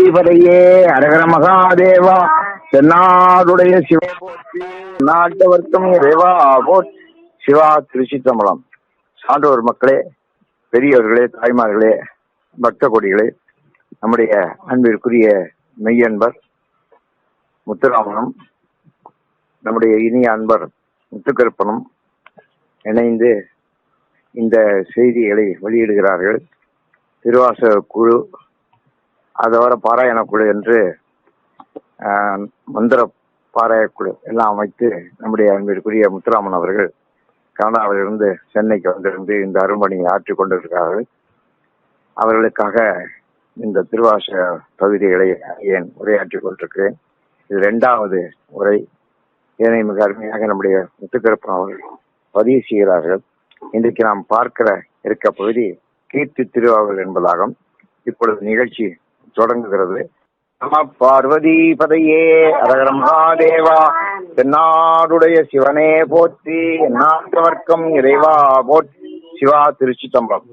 பார்வதிபதையே அரகர மகாதேவா. தென்னாடுடைய சிவா போற்றி, நாட்டவர்க்கம் இறைவா போற்றி. சிவா திருச்சிற்றம்பலம். சான்றோர் மக்களே, பெரியவர்களே, தாய்மார்களே, பக்த கொடிகளே, நம்முடைய அன்பிற்குரிய மெய்யன்பர் முத்துராமனும் நம்முடைய இனிய அன்பர் முத்துக்கருப்பனும் இணைந்து இந்த செய்திகளை வெளியிடுகிறார்கள். திருவாசக குழு, அதோட பாராயண குழு என்று மந்திர பாராய குழு எல்லாம் அமைத்து நம்முடைய அன்பிற்குரிய முத்துராமன் அவர்கள் கனடாவிலிருந்து சென்னைக்கு வந்திருந்து இந்த அரும்பணியை ஆற்றிக் கொண்டிருக்கிறார்கள். அவர்களுக்காக இந்த திருவாசக பகுதிகளை ஏன் உரையாற்றிக் கொண்டிருக்கிறேன். இது 2வது உரை. இதனை மிக அருமையாக நம்முடைய முத்துக்கருப்பன் அவர்கள் பதிவு செய்கிறார்கள். இன்றைக்கு நாம் இருக்க பகுதி கீர்த்தி திருவாவல் என்பதாகும். இப்பொழுது நிகழ்ச்சி தொடங்குகிறது. நம பார்வதிபதையே அரகர மகாதேவா. தென்னாடுடைய சிவனே போற்றி, நாட்டவர்க்கம் இறைவா போற்றி. சிவா திருச்சிற்றம்பலம்.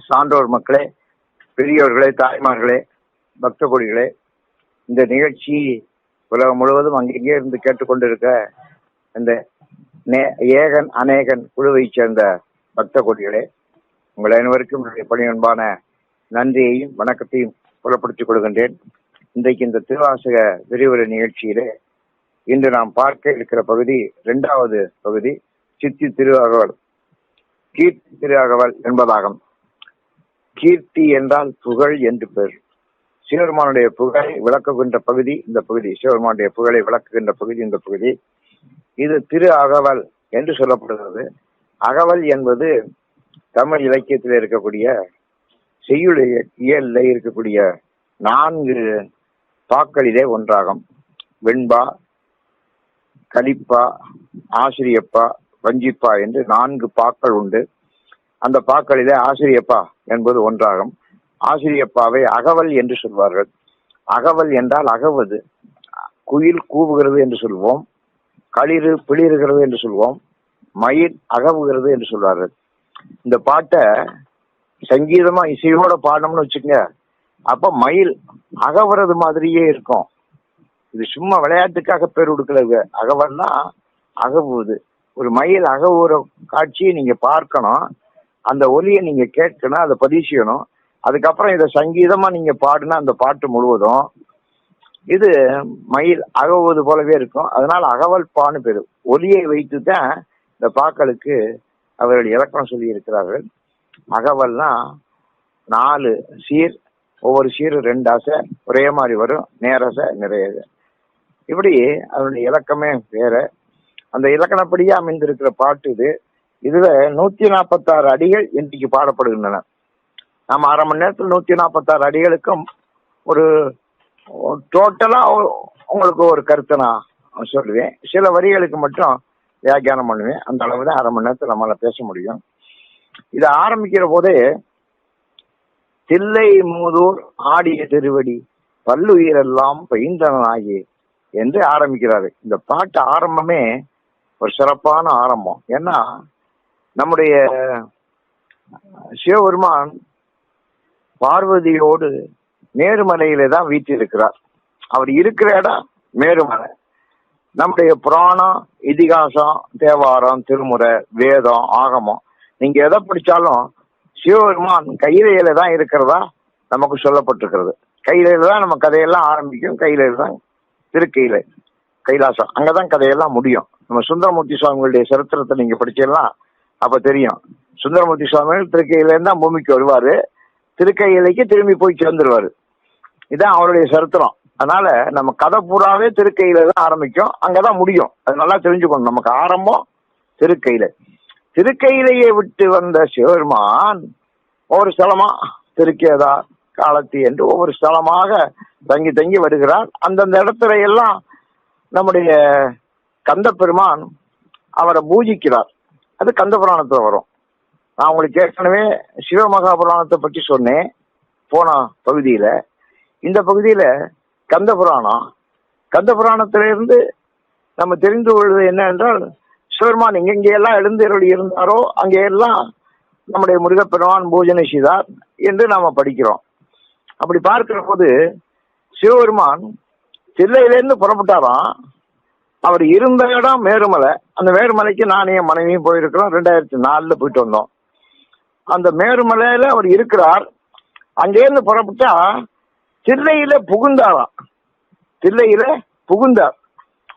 சான்றோர் மக்களே, பெரியோர்களே, தாய்மார்களே, பக்த கொடிகளே, இந்த நிகழ்ச்சி உலகம் முழுவதும் அங்கெங்கே இருந்து கேட்டுக்கொண்டிருக்க இந்த ஏகன் அநேகன் குழுவை சேர்ந்த பக்த கொடிகளே, உங்கள் அனைவருக்கும் என்னுடைய பணியன்பான நன்றியையும் வணக்கத்தையும் புலப்படுத்திக் கொள்கின்றேன். இன்றைக்கு இந்த திருவாசக விரிவுரை நிகழ்ச்சியிலே இன்று நாம் பார்க்க இருக்கிற பகுதி 2வது பகுதி, சித்தி திருஅகவல், கீர்த்தி திருஅகவல் என்பதாகும். கீர்த்தி என்றால் புகழ் என்று பெயர். சிவபெருமானுடைய புகழை விளக்குகின்ற பகுதி இந்த பகுதி. சிவபெருமானுடைய புகழை விளக்குகின்ற பகுதி இந்த பகுதி. இது திரு அகவல் என்று சொல்லப்படுகிறது. அகவல் என்பது தமிழ் இலக்கியத்தில் இருக்கக்கூடிய செய்யுளிய இயல்ல இருக்கக்கூடிய 4 பாக்களிலே ஒன்றாகும். வெண்பா, கலிப்பா, ஆசிரியப்பா, வஞ்சிப்பா என்று 4 பாக்கள் உண்டு. அந்த பாக்களிலே ஆசிரியப்பா என்பது ஒன்றாகும். ஆசிரியப்பாவை அகவல் என்று சொல்வார்கள். அகவல் என்றால் அகவது, குயில் கூவுகிறது என்று சொல்வோம், களிறு பிளிறுகிறது என்று சொல்வோம், மயில் அகவுகிறது என்று சொல்வார்கள். இந்த பாட்டை சங்கீதமா இசையோட பாடணும்னு வச்சுங்க, அப்ப மயில் அகவுறது மாதிரியே இருக்கும். இது சும்மா விளையாட்டுக்காக பேர் கொடுக்கல. அகவல்னா அகவுவது. ஒரு மயில் அகவுற காட்சியை நீங்க பார்க்கணும், அந்த ஒலியை நீங்க கேட்கணும், அதை பதிவு செய்யணும். அதுக்கப்புறம் இதை சங்கீதமா நீங்க பாடுனா அந்த பாட்டு முழுவதும் இது மயில் அகவுவது போலவே இருக்கும். அதனால அகவல் பான்னு பேரு. ஒலியை வைத்து தான் இந்த பாக்களுக்கு அவர்கள் இலக்கணம் சொல்லி இருக்கிறார்கள். அகவல்னா 4 சீர், ஒவ்வொரு சீரும் 2 அசை ஒரே மாதிரி வரும், நேரசை நிறைய. இப்படி அதனுடைய இலக்கமே வேற. அந்த இலக்கணப்படியே அமைந்திருக்கிற பாட்டு இது. இதுல 146 அடிகள் இன்றைக்கு பாடப்படுகின்றன. நம்ம அரை மணி நேரத்தில் 146 அடிகளுக்கும் ஒரு டோட்டலா உங்களுக்கு ஒரு கருத்தை நான் சொல்லுவேன். சில வரிகளுக்கு மட்டும் வியாக்கியானம் பண்ணுவேன். அந்த அளவு தான் அரை மணி நேரத்தில் நம்மளால பேச முடியும். இதை ஆரம்பிக்கிற போதே தில்லை மூதூர் ஆடிய திருவடி பல்லுயிரெல்லாம் பைந்தனாகி என்று ஆரம்பிக்கிறாரு. இந்த பாட்டு ஆரம்பமே ஒரு சிறப்பான ஆரம்பம். ஏன்னா நம்முடைய சிவபெருமான் பார்வதியோடு மேருமலையில தான் வீற்றிருக்கிறார். அவர் இருக்கிற இடம் மேருமலை. நம்முடைய புராணம், இதிகாசம், தேவாரம், திருமுறை, வேதம், ஆகமம், நீங்க எதை படிச்சாலும் சிவபெருமான் கையிலையில தான் இருக்கிறதா நமக்கு சொல்லப்பட்டிருக்கிறது. கையிலையில தான் நம்ம கதையெல்லாம் ஆரம்பிக்கும். கையிலையில தான் திருக்கையில கைலாசம், அங்கதான் கதையெல்லாம் முடியும். நம்ம சுந்தரமூர்த்தி சுவாமிகளுடைய சரித்திரத்தை நீங்க படிச்சீங்கன்னா அப்ப தெரியும். சுந்தரமூர்த்தி சுவாமிகள் திருக்கையில இருந்தா பூமிக்கு வருவாரு, திருக்கையிலைக்கு திரும்பி போய் சேர்ந்துருவாரு. இதான் அவருடைய சரித்திரம். அதனால நம்ம கதை பூராவே திருக்கையில தான் ஆரம்பிக்கும், அங்கதான் முடியும். அது நல்லா தெரிஞ்சுக்கணும். நமக்கு ஆரம்பம் திருக்கையில. திருக்கையிலையை விட்டு வந்த சிவபெருமான் ஒவ்வொரு ஸ்தலமா, திருக்கேதா, காலத்தி என்று ஒவ்வொரு ஸ்தலமாக தங்கி தங்கி வருகிறார். அந்தந்த இடத்துல எல்லாம் நம்முடைய கந்த பெருமான் அவரை பூஜிக்கிறார். அது கந்த புராணத்துல வரும். நான் உங்களுக்கு ஏற்கனவே சிவமகாபுராணத்தை பற்றி சொன்னேன் போன பகுதியில. இந்த பகுதியில கந்த புராணம், கந்த புராணத்திலிருந்து நம்ம தெரிந்து கொள்வது என்ன என்றால், சிவபெருமான் எங்கெங்கெல்லாம் எழுந்தருளி இருந்தாரோ அங்கெல்லாம் நம்முடைய முருகப்பெருமான் பூஜனை செய்தார் என்று நாம படிக்கிறோம். அப்படி பார்க்கிற போது சிவபெருமான் தில்லையிலேருந்து புறப்பட்டாராம். அவர் இருந்த இடம் மேருமலை. அந்த மேருமலைக்கு நானே என் மனைவியும் போயிருக்கிறோம். 2004 போயிட்டு வந்தோம். அந்த மேருமலையில அவர் இருக்கிறார். அங்கேருந்து புறப்பட்டா தில்லையில புகுந்தாராம். தில்லையில புகுந்தார்.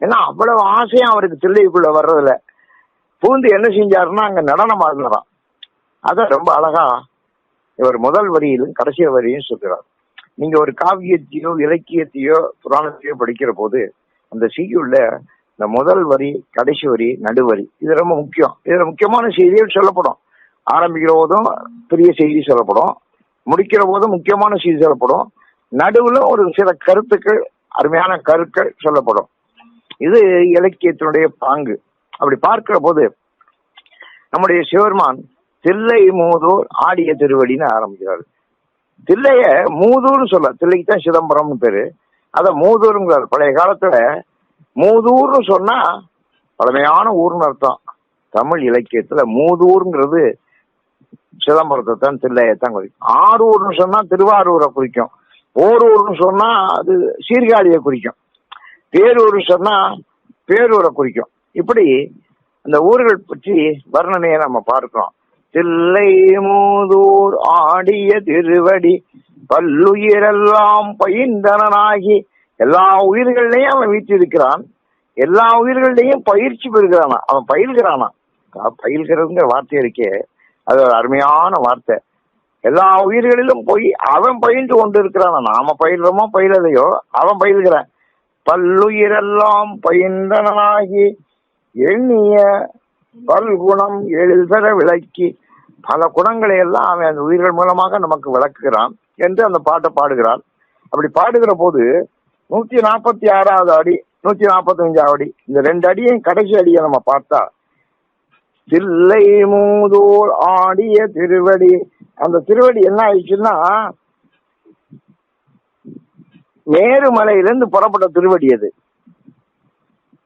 ஏன்னா அவ்வளவு ஆசையா அவருக்கு தில்லைக்குள்ள வர்றதுல புகுந்து என்ன செஞ்சாருன்னா அங்க நடனம் ஆடுறாராம். அத ரொம்ப அழகா இவர் முதல் வரியிலும் கடைசி வரியும் சொல்கிறார். நீங்க ஒரு காவியத்தையோ இலக்கியத்தையோ புராணத்தையோ படிக்கிற போது அந்த செய்யுள்ள இந்த முதல் வரி, கடைசி வரி, நடுவரி இது ரொம்ப முக்கியம். இதுல முக்கியமான செய்திகள் சொல்லப்படும். ஆரம்பிக்கிற போதும் பெரிய செய்தி சொல்லப்படும், முடிக்கிற போதும் முக்கியமான செய்தி சொல்லப்படும், நடுவுல ஒரு சில கருத்துக்கள், அருமையான கருக்கள் சொல்லப்படும். இது இலக்கியத்தினுடைய பாங்கு. அப்படி பார்க்கிற போது நம்முடைய சிவபெருமான் தில்லை மூதூர் ஆடிய திருவடின்னு ஆரம்பிக்கிறாரு. தில்லைய மூதூர்னு சொல்ல, தில்லைக்கு தான் சிதம்பரம்னு பேரு, அத மூதூருங்கிறார். பழைய காலத்துல மூதூர்னு சொன்னா பழமையான ஊர்னு அர்த்தம். தமிழ் இலக்கியத்துல மூதூர்ங்கிறது சிதம்பரத்தை தான், தில்லையத்தான் குறிக்கும். ஆரூர்னு சொன்னா திருவாரூரை குறிக்கும். ஓரூர்னு சொன்னா அது சீர்காழியை குறிக்கும். பேரூர்னு சொன்னா பேரூரை குறிக்கும். இப்படி அந்த ஊர்கள் பற்றி வர்ணனையை நம்ம பார்க்கிறோம். தில்லை மூதூர் ஆடிய திருவடி பல்லுயிரெல்லாம் பயின்றனாகி, எல்லா உயிர்களையும் அவன் வீற்றிருக்கிறான், எல்லா உயிர்களையும் பயிற்சி பெறுகிறானா, அவன் பயில்கிறானா. பயில்கிறதுங்கிற வார்த்தை இருக்கே, அது ஒரு அருமையான வார்த்தை. எல்லா உயிர்களிலும் போய் அவன் பயின்று கொண்டு இருக்கிறானா. நாம பயில்றோமோ பயிலதையோ அவன் பயில்கிறான். பல்லுயிரெல்லாம் பயின்றனாகி எண்ணிய பல்குணம் எழில்தர விளக்கி, பல குணங்களை எல்லாம் அவன் அந்த உயிர்கள் மூலமாக நமக்கு விளக்குகிறான் என்று அந்த பாட்டை பாடுகிறான். அப்படி பாடுகிற போது 146வது அடி, 145வது அடி, இந்த 2 அடியும் கடைசி அடியை நம்ம பார்த்தா தில்லை மூதூர் ஆடிய திருவடி, அந்த திருவடி என்ன ஆயிடுச்சுன்னா மேருமலையிலிருந்து புறப்பட்ட திருவடி. அது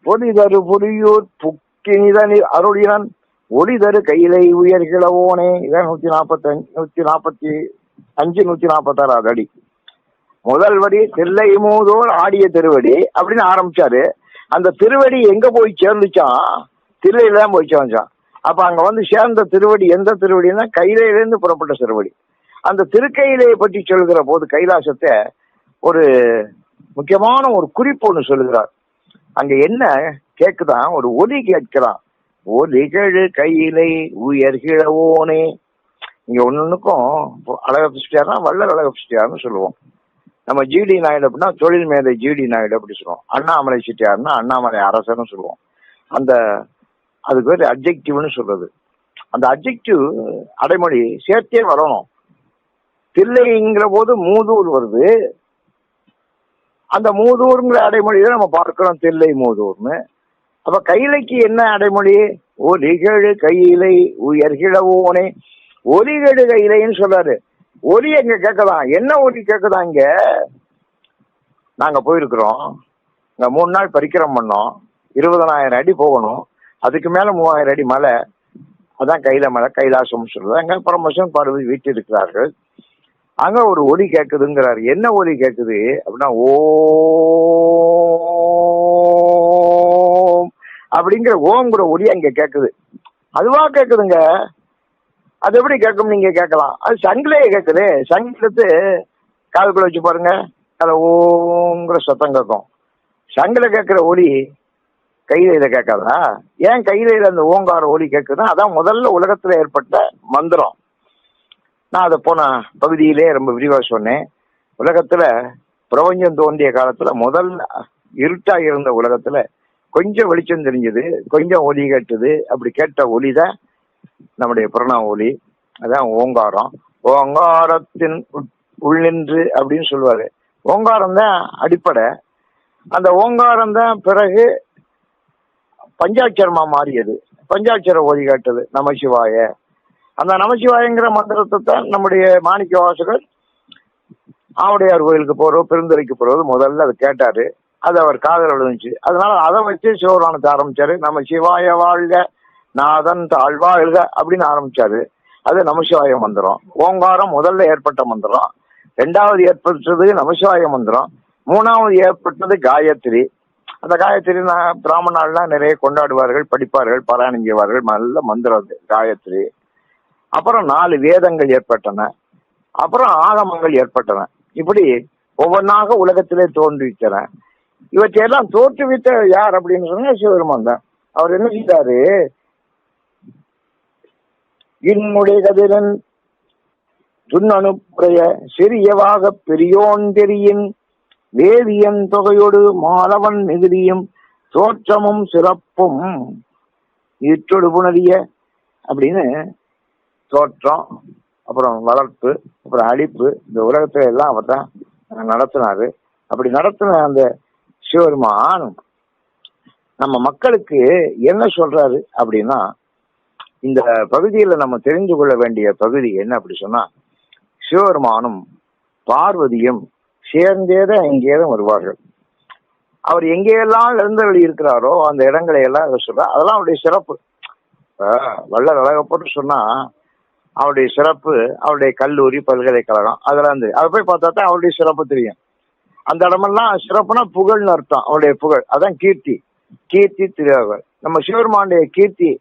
பொலிதரு புலியூர் புக்கினிதனில் அருளினன் ஒளிதரு கையிலை உயர்கிழவோனே. இதான் 145, 145, 146வது அடி. முதல் வரி தில்லை மூதூர் ஆடிய திருவடி அப்படின்னு ஆரம்பிச்சாரு. அந்த திருவடி எங்க போய் சேர்ந்துச்சான்? தில்லையில தான் போய் சேர்ந்துச்சான். அப்ப அங்க வந்து சேர்ந்த திருவடி எந்த திருவடினா கையிலிருந்து புறப்பட்ட திருவடி. அந்த திருக்கையிலையை பற்றி சொல்கிற போது கைலாசத்தை ஒரு முக்கியமான ஒரு குறிப்பு ஒண்ணு சொல்லுகிறார். அங்க என்ன கேக்குதான்? ஒரு ஒலி கேட்கிறான். ஒலிகழு கையிலை உயர்கிழவோனே. இங்க ஒண்ணுக்கும் அழகபிஷ்டியார்னா வள்ளல் அழகபிஷ்டியார்னு சொல்லுவோம். நம்ம ஜிடி நாயுடு அப்படின்னா தொழில் மேதை ஜிடி நாயுடு அப்படி சொல்லுவோம். அண்ணாமலை செட்டியார்னா அண்ணாமலை அரசர்னு சொல்லுவோம். அந்த அதுக்கு பேர் அப்ஜெக்டிவ்னு சொல்றது. அந்த அப்ஜெக்டிவ் அடைமொழி சேர்த்தே வரணும். தில்லைங்கிற போது மூதூர் வருது. அந்த மூதூர்ங்கிற அடைமொழியை நம்ம பார்க்கிறோம், தில்லை மூதூர்னு. அப்ப கையிலைக்கு என்ன அடைமொழி? ஒலிகழு கையிலை உயர்கிழவோனே. ஒலிகழு கையிலைன்னு சொல்றாரு. ஒலி எங்க கேட்கலாம்? என்ன ஒலி கேட்குதான்? இங்க நாங்க போயிருக்கிறோம். இங்க 3 நாள் பரிக்கிரம் பண்ணோம். 20,000 அடி போகணும். அதுக்கு மேல 3000 அடி மலை. அதான் கையில மலை, கைலாசம் சொல்றது. அங்க பரமசிவன் பார்வதி வீட்டு இருக்கிறார்கள். அங்க ஒரு ஒலி கேட்குதுங்கிறாரு. என்ன ஒலி கேட்குது அப்படின்னா ஓம் அப்படிங்கிற ஓம்ங்கிற ஒலி அங்க கேட்குது. அதுவா கேட்குதுங்க. அது எப்படி கேட்கும்? நீங்க கேட்கலாம். அது சங்கிலேயே கேட்குது. சங்கிலத்து காதுக்குள்ள வச்சு பாருங்க, அது ஓங்கிற சத்தம் கேட்கும். சங்கில கேட்கிற ஒலி கையில கேட்காதா? ஏன் கையில அந்த ஓங்கார ஒலி கேட்குதுன்னா அதான் முதல்ல உலகத்துல ஏற்பட்ட மந்திரம். நான் அதை போன பகுதியிலே ரொம்ப விரிவாக சொன்னேன். உலகத்துல பிரபஞ்சம் தோன்றிய காலத்துல முதல் இருட்டா இருந்த உலகத்துல கொஞ்சம் வெளிச்சம் தெரிஞ்சது, கொஞ்சம் ஒலி கேட்டது. அப்படி கேட்ட ஒலி தான் நம்முடைய பிரணவ ஒலி. அதான் ஓங்காரம். ஓங்காரத்தின் உள்ளின்று அப்படின்னு சொல்லுவாரு. ஓங்காரம் தான் அடிப்படை. அந்த ஓங்காரம் தான் பிறகு பஞ்சாட்சரமா மாறியது. பஞ்சாட்சர ஒலி கேட்டது நமசிவாய. அந்த நமசிவாயங்கிற மந்திரத்தை தான் நம்முடைய மாணிக்க வாசகர் ஆவுடையார் கோயிலுக்கு போறோம், பெருந்துறைக்கு போறது முதல்ல அதை கேட்டாரு. அது அவர் காதல் விழுந்துச்சு. அதனால அதை வச்சு சிவபுராணத்தை ஆரம்பிச்சாரு. நம்ம சிவாய வாழ்க நாதன் தாழ்வாழ்க அப்படின்னு ஆரம்பிச்சாரு. அது நமசிவாய மந்திரம். ஓங்காரம் முதல்ல ஏற்பட்ட மந்திரம். 2வது ஏற்பட்டது நமசிவாய மந்திரம். மூணாவது ஏற்பட்டது காயத்ரி. அந்த காயத்ரி பிராமணாலாம் நிறைய கொண்டாடுவார்கள், படிப்பார்கள், பாராயணம் செய்வார்கள். நல்ல மந்திரம் அது காயத்ரி. அப்புறம் 4 வேதங்கள் ஏற்பட்டன. அப்புறம் ஆகமங்கள் ஏற்பட்டன. இப்படி ஒவ்வொன்றாக உலகத்திலே தோன்றிவிட்டன. இவற்றையெல்லாம் தோற்றுவித்த யார் அப்படின்னு சொன்னா சிவபெருமான் தான். அவர் என்ன செய்தாரு? இன்னுடைய கதிரன் துண்ணனுப்புடைய சிறியவாக பெரியோந்தெரியின் வேதியன் தொகையோடு மாலவன் மிகுதியும் தோற்றமும் சிறப்பும் ஈற்றொடு புணரிய அப்படின்னு தோற்றம், அப்புறம் வளர்ப்பு, அப்புறம் அழிப்பு, இந்த உலகத்துல எல்லாம் அவர் தான் நடத்தினாரு. அப்படி நடத்தின அந்த சிவபெருமான் நம்ம மக்களுக்கு என்ன சொல்றாரு அப்படின்னா, இந்த பகுதியில நம்ம தெரிந்து கொள்ள வேண்டிய பகுதி என்ன அப்படி சொன்னா, சிவபெருமானும் பார்வதியும் சேர்ந்தேதான் எங்கேதான் வருவார்கள். அவர் எங்கேயெல்லாம் எழுந்தருளி இருக்கிறாரோ அந்த இடங்களை எல்லாம் சொல்றார். அதெல்லாம் அவருடைய சிறப்பு. வள்ளல் அழகப்பட்டு சொன்னா அவருடைய சிறப்பு, அவருடைய கல்லூரி, பல்கலைக்கழகம், அதெல்லாம் வந்து அதை போய் பார்த்தா தான் அவருடைய சிறப்பு தெரியும். அந்த இடமெல்லாம் சிறப்புனா புகழ்னு அர்த்தம். அவருடைய புகழ் அதான் கீர்த்தி. கீர்த்தி திருவாரூர். நம்ம சிவபெருமானுடைய கீர்த்தி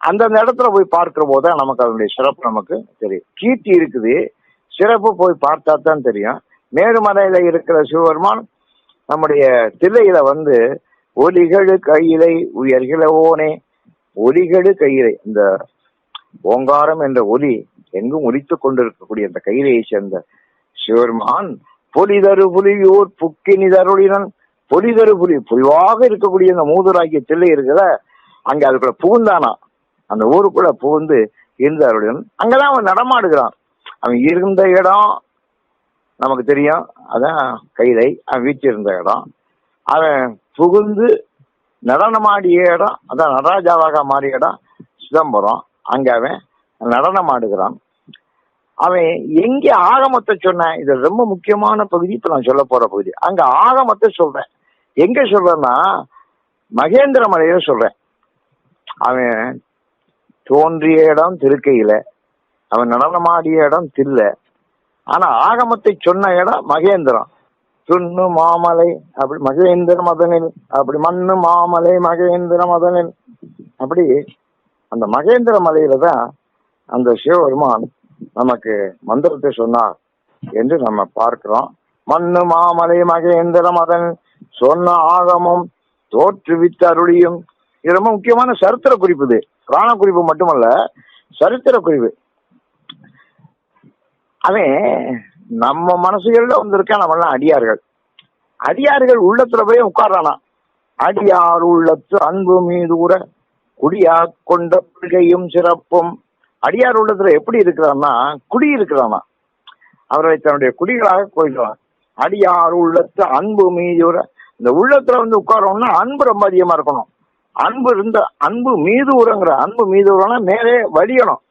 அந்தந்த இடத்துல போய் பார்க்கிற போதுதான் நமக்கு அதனுடைய சிறப்பு நமக்கு தெரியும். கீர்த்தி இருக்குது, சிறப்பு போய் பார்த்தா தான் தெரியும். மேருமலையில இருக்கிற சிவபெருமான் நம்முடைய தில்லையில வந்து ஒலிகழு கையிலை உயர்கிழவோனே, ஒலிகழு கையிலை, இந்த ஓங்காரம் என்ற ஒலி எங்கும் ஒலித்து கொண்டிருக்கக்கூடிய அந்த கையிலையை சேர்ந்த சிவபெருமான் பொலிதரு புலியூர் புக்கினிதருளினன். பொலிதரு புலி, பொலிவாக இருக்கக்கூடிய அந்த மூதுராகிய தில்லை இருக்குத, அங்க அதுக்குள்ள புகுந்தானா, அந்த ஊருக்குள்ள புகுந்து இருந்த அருளினன். அங்கதான் அவன் நடமாடுகிறான். அவன் இருந்த இடம் நமக்கு தெரியும், அதான் கைலை. அவன் வீட்டிருந்த இடம், அவன் புகுந்து நடனமாடிய இடம், அதான் நடராஜாவாக மாறிய இடம் சிதம்பரம். அங்க அவன் நடனம் ஆடுகிறான். அவன் எங்க ஆகமத்தை சொன்ன, இது ரொம்ப முக்கியமான பகுதி. இப்ப நான் சொல்ல போற பகுதி, அங்க ஆகமத்தை சொல்றேன். எங்க சொல்றேன்னா மகேந்திர மலையில சொல்றேன். அவன் தோன்றிய இடம் திருக்கையில, அவன் நடனமாடிய இடம் தில்லை. ஆனா ஆகமத்தை சொன்ன இடம் மகேந்திரம். துண்ணு மாமலை அப்படி மகேந்திர மதனில், அப்படி மண்ணு மாமலை மகேந்திர மதனில். அப்படி அந்த மகேந்திர மலையில தான் அந்த சிவபெருமான் நமக்கு மந்திரத்தை சொன்னார் என்று நம்ம பார்க்கிறோம். மண்ணு மாமலை மகேந்திர மதன் சொன்ன ஆகமும் தோற்றுவித்த அருளியும். இது ரொம்ப முக்கியமான சரித்திர குறிப்பு. இது புராண குறிப்பு மட்டுமல்ல, சரித்திர குறிப்பு. அவன் நம்ம மனசுகள்ல வந்திருக்கா. நம்ம எல்லாம் அடியார்கள். அடியார்கள் உள்ளத்துல போய் உட்கார்றானா. அடியார் உள்ளத்து அன்பு மீதூர குடியா கொண்ட கொள்கையும் சிறப்பும். அடியார் உள்ளத்துல எப்படி இருக்கிறான்னா குடி இருக்கிறானா. அவரை தன்னுடைய குடிகளாக கொள்கிறான். அடியார் உள்ளத்து அன்பு மீதூர, இந்த உள்ளத்துல வந்து உட்காரோம்னா அன்பு ரொம்ப அதிகமா இருக்கணும். அன்பு இருந்த அன்பு மீதூரங்கிற, அன்பு மீதூரம்னா மேலே வலியணும்.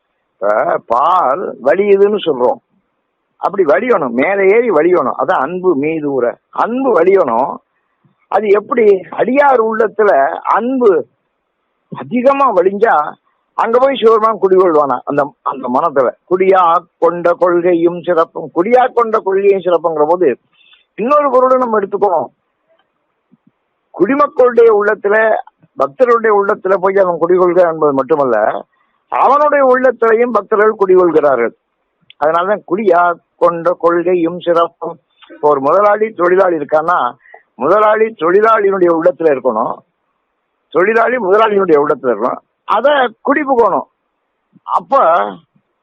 பால் வலியுதுன்னு சொல்றோம், அப்படி வலியணும், மேலே ஏறி வலியணும். அதான் அன்பு மீதூர, அன்பு வலியணும். அது எப்படி? அடியார் உள்ளத்துல அன்பு அதிகமா வலிஞ்சா அங்க போய் சிவபெருமான் குடிகொள்வானா அந்த அந்த மனத்துல. குடியா கொண்ட கொள்கையும் சிறப்பும். குடியா கொண்ட கொள்கையும் சிறப்புங்கிற போது இன்னொரு பொருளும் நம்ம எடுத்துக்கணும். குடிமக்களுடைய உள்ளத்துல, பக்தர்களுடைய உள்ளத்துல போய் அவன் குடிகொள்கிறான் என்பது மட்டுமல்ல, அவனுடைய உள்ளத்திலையும் பக்தர்கள் குடிகொள்கிறார்கள். அதனாலதான் குடியா கொண்ட கொள்கையும் சிறப்பும். ஒரு முதலாளி தொழிலாளி இருக்கான்னா, முதலாளி தொழிலாளியினுடைய உள்ளத்துல இருக்கணும், தொழிலாளி முதலாளியினுடைய உள்ளத்துல இருக்கணும். அத குடி புகணும். அப்ப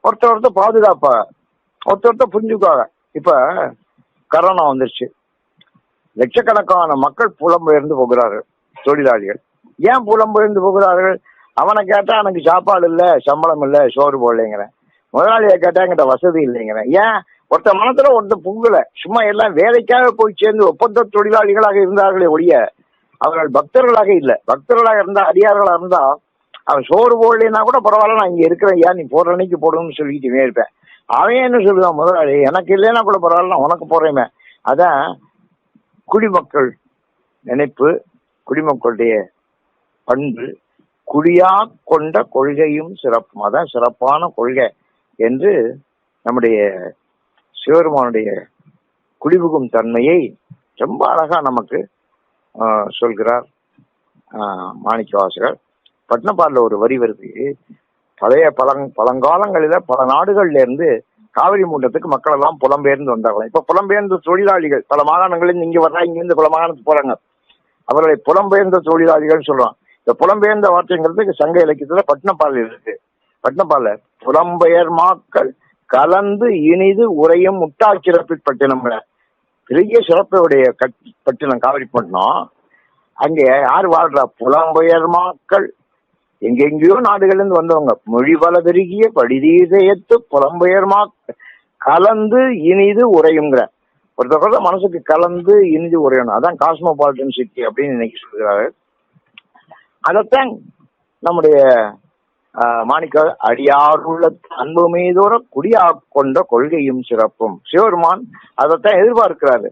ஒருத்தர் பாதுகாப்பா, ஒருத்தர் புரிஞ்சுக்காக. இப்ப கரோனா வந்துருச்சு, லட்சக்கணக்கான மக்கள் புலம்பெயர்ந்து போகிறார்கள். தொழிலாளிகள் ஏன் புலம்பெயர்ந்து போகிறார்கள்? அவனை கேட்டா எனக்கு சாப்பாடு இல்லை, சம்பளம் இல்லை, சோறு போடலைங்கிறேன். முதலாளியை கேட்டா என்கிட்ட வசதி இல்லைங்கிறேன். ஏன்? ஒருத்த மனத்துல ஒருத்த புங்கல. சும்மா எல்லாம் வேலைக்காக போய் சேர்ந்து ஒப்பந்த தொழிலாளிகளாக இருந்தார்களே ஒழிய அவர்கள் பக்தர்களாக இல்லை. பக்தர்களாக இருந்தா, அடியார்களாக இருந்தா, அவன் சோறு போடலைன்னா கூட பரவாயில்ல, நான் இங்க இருக்கிறேன், ஏன் நீ போடுற அன்னைக்கு போடணும்னு சொல்லிக்கிட்டே இருப்பேன். அவன் என்ன சொல்லுவான்? முதலாளி எனக்கு இல்லைன்னா கூட பரவாயில்ல, உனக்கு போடுறேன். அதான் குடிமக்கள் நினைப்பு, குடிமக்களுடைய பண்பு. குடியா கொண்ட கொள்கையும் சிறப்பும். அதான் சிறப்பான கொள்கை என்று நம்முடைய சிவபெருமானுடைய குடிபுகும் தன்மையை ரொம்ப அழகா நமக்கு சொல்கிறார் மாணிக்கவாசகர். பட்டினப்பாடல ஒரு வரி வருது. பழைய பழங்காலங்களில பல நாடுகள்ல இருந்து காவிரி மூட்டத்துக்கு மக்கள் எல்லாம் புலம்பெயர்ந்து வந்தாங்களாம். இப்ப புலம்பெயர்ந்த தொழிலாளிகள் பல மாகாணங்களில் இங்க வர்றாங்க, இங்கிருந்து பல மாகாணத்துக்கு போறாங்க. அவர்களை புலம்பெயர்ந்த தொழிலாளிகள் சொல்றான். இந்த புலம்பெயர்ந்த வார்த்தைங்கிறது சங்க இலக்கியத்துல பட்டினப்பாடல இருக்கு. பட்டினப்பாடல புலம்பெயர் மாக்கள் கலந்து இனிது உரையும் முட்டாச்சிறப்பில் பட்டினம், பெரிய சிறப்புடைய பட்டினம் காவிரிப்பட்டினம். அங்க யார் வாழ்றா? புலம்பெயர் மாக்கள், எங்கெங்கயோ நாடுகள்ல இருந்து வந்தவங்க. மொழி பல பெருகிய படிதீசையத்து புலம்பெயர் மாக்கள் கலந்து இனிது உரையுங்கிற ஒருத்தர் மனசுக்கு கலந்து இனிது உரையணும். அதான் காஸ்மோபாலிட்டன் சிட்டி அப்படின்னு இன்னைக்கு சொல்கிறாரு. அதைத்தான் நம்முடைய மாணிக்க அடியாருள்ள அன்பு மீதோர குடியா கொண்ட கொள்கையும் சிறப்பும் சிவருமான் அதைத்தான் எதிர்பார்க்கிறாரு.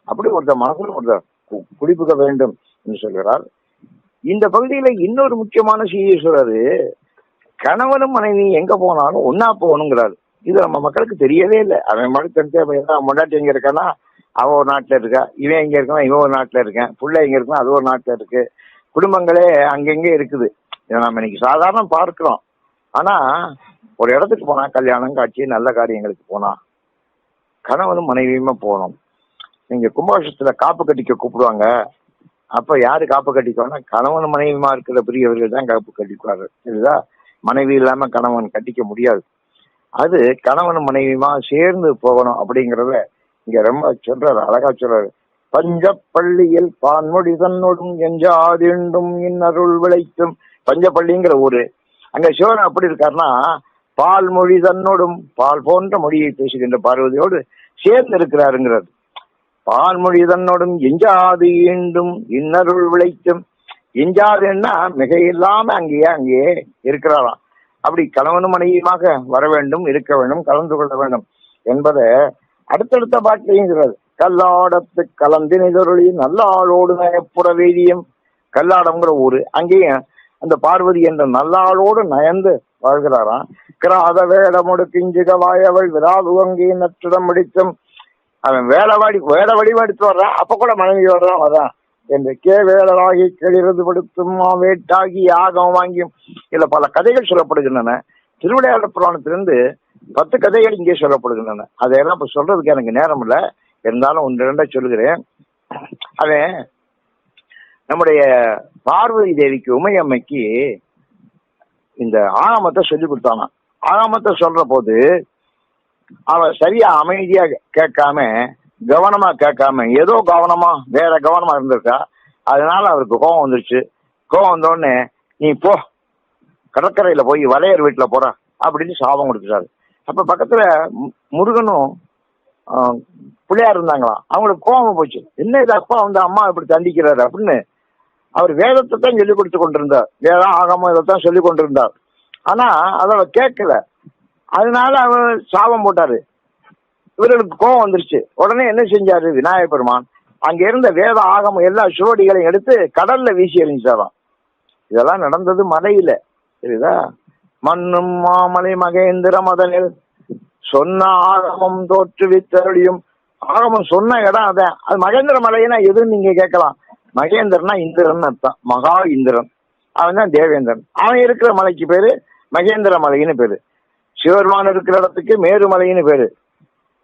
அப்படி ஒருத்தர் மனசுல ஒருத்தர் குடிப்புக வேண்டும் என்று சொல்கிறார். இந்த பகுதியில இன்னொரு முக்கியமான செய்தியை சொல்றாரு. கணவனும் மனைவி எங்க போனாலும் ஒன்னா போகணுங்கிறாரு. இது நம்ம மக்களுக்கு தெரியவே இல்லை. அவன் மட்டும் முன்னாடி எங்க இருக்கானா அவன் ஒரு நாட்டுல இருக்கா, இவன் எங்க இருக்கான் இவன் ஒரு நாட்டுல இருக்கேன், புள்ள எங்க இருக்கான் அது ஒரு நாட்டுல இருக்கு, குடும்பங்களே அங்கங்கே இருக்குது. இதை நம்ம இன்னைக்கு சாதாரண பார்க்கிறோம். ஆனா ஒரு இடத்துக்கு போனா, கல்யாணம் காட்சி நல்ல காரியங்களுக்கு போனா கணவனும் மனைவியுமே போகணும். நீங்க கும்பாபிஷத்துல காப்பு கட்டிக்க கூப்பிடுவாங்க. அப்ப யாரு காப்பு கட்டிக்குவாங்கன்னா கணவன் மனைவியுமா இருக்கிற பெரியவர்கள் தான் காப்பு கட்டிக்குவாங்க. சரிதா? மனைவி இல்லாம கணவன் கட்டிக்க முடியாது. அது கணவன் மனைவியுமா சேர்ந்து போகணும் அப்படிங்கிறத இங்க ரொம்ப சொல்றாரு, அழகா சொல்றாரு. பஞ்சப்பள்ளியில் பான்மொழி தன்னோடும் எஞ்சாதிண்டும் இன்னருள் விளைத்தும். பஞ்சப்பள்ளிங்கிற ஊரு, அங்க சிவன் அப்படி இருக்காருன்னா பால்மொழி தன்னோடும், பால் போன்ற மொழியை பேசுகின்ற பார்வதியோடு சேர்ந்து இருக்கிறாருங்கிறது. பால்மொழி தன்னோடும் எஞ்சாது ஈண்டும் இன்னருள் விளைத்தும். எஞ்சாதுன்னா மிகையில்லாம அங்கேயே இருக்கிறாராம். அப்படி கணவனும் மனைவியுமாக வர வேண்டும், இருக்க வேண்டும், கலந்து கொள்ள வேண்டும் என்பதை அடுத்தடுத்த பாட்டிலையும் கல்லாடத்து கலந்தினொழி நல்லாளோடு நயப்புற வேதியம். கல்லாடம்ங்கிற ஊரு, அங்கேயும் அந்த பார்வதி என்ற நல்லாளோடு நயந்து வாழ்கிறாராம். கிராத வேடமொடு கிஞ்சுக வாயவள் விராதுவங்கே நற்றிடம் முடித்தும். அவன் வேட வடிவம் எடுத்து வர்றான், அப்ப கூட மனைவியோட தான் வர்றான் என்று வேடராகி கெளிரது படுத்தும் வேட்டாகி யாகம் வாங்கியும். இதுல பல கதைகள் சொல்லப்படுகின்றன. திருவிளையாடல் புராணத்திலிருந்து 10 கதைகள் இங்கே சொல்லப்படுகின்றன. அதையெல்லாம் இப்ப சொல்றதுக்கு எனக்கு நேரம் இல்லை, இருந்தாலும் 1-2 சொல்லுகிறேன். அவன் நம்முடைய பார்வதி தேவிக்கு உமையம்மைக்கு இந்த ஆகமத்தை சொல்லி கொடுத்தானா. ஆகமத்தை சொல்ற போது அவ சரியா அமைதியா கேட்காம, கவனமா கேட்காம, ஏதோ கவனமா வேற கவனமா இருந்திருக்கா. அதனால அவருக்கு கோபம் வந்துருச்சு. கோபம் வந்தோடனே நீ போ, கடற்கரையில போய் வளையர் வீட்டுல போற அப்படின்னு சாபம் கொடுத்துட்டாரு. அப்ப பக்கத்துல முருகனும் பிள்ளையார் இருந்தாங்களாம். அவங்களுக்கு கோபம் போச்சு. என்ன இது அப்பா வந்து அம்மா இப்படி தண்டிக்கிறாரு அப்படின்னு. அவர் வேதத்தை தான் சொல்லிக் கொடுத்து கொண்டிருந்தார், வேதம் ஆகமம் இதைத்தான் சொல்லி கொண்டிருந்தார். ஆனா அதை கேட்கல. அதனால அவர் சாபம் போட்டாரு. இவர்களுக்கு கோபம் வந்துருச்சு. உடனே என்ன செஞ்சாரு விநாயகப் பெருமான், அங்க இருந்த வேத ஆகமம் எல்லா சுவடிகளையும் எடுத்து கடல்ல வீசி எறிஞ்சாராம். இதெல்லாம் நடந்தது மலையில. சரிதா? மண்ணும் மாமலை மகேந்திர மதனில் சொன்ன ஆகமம் தோற்றுவித்தருளியும். ஆகமம் சொன்ன இடம் அதான். அது மகேந்திர மலைன்னா எதுன்னு நீங்க கேட்கலாம். மகேந்திரனா இந்திரன் அர்த்தம், மகா இந்திரன். அவன் தான் தேவேந்திரன். அவன் இருக்கிற மலைக்கு பேரு மகேந்திர மலைன்னு பேரு. சிவபெருமான் இருக்கிற இடத்துக்கு மேருமலைன்னு பேரு.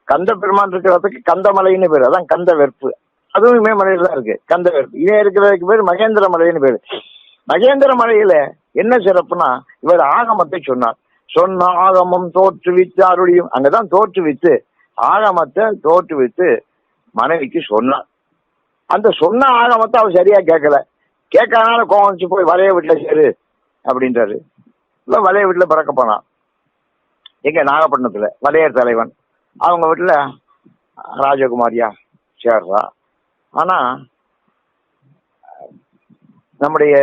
கந்த பெருமான் இருக்கிற இடத்துக்கு கந்தமலைன்னு பேரு. அதான் கந்த வெற்பு. அதுவும் இமயமலையில தான் இருக்கு கந்த வெற்பு. இவன் இருக்கிறதுக்கு பேரு மகேந்திர மலைன்னு பேரு. மகேந்திர மலையில என்ன சிறப்புனா இவர் ஆகமத்தை சொன்னார். சொன்ன ஆகமம் தோற்றுவித்து அருளியும். அங்கதான் தோற்றுவித்து ஆகமத்தை தோற்றுவித்து மனைவிக்கு சொன்னார். அந்த சொன்ன ஆகமத்தை அவர் சரியா கேட்கல. கேட்கறதுனால கோவம் வச்சு போய் வளைய வீட்டுல சேரு அப்படின்றாரு. இல்ல வளைய வீட்டுல பிறக்க போனான். எங்க நாகப்பட்டினத்துல வளையர் தலைவன் அவங்க வீட்டுல ராஜகுமாரியா சேர்றா. ஆனா நம்முடைய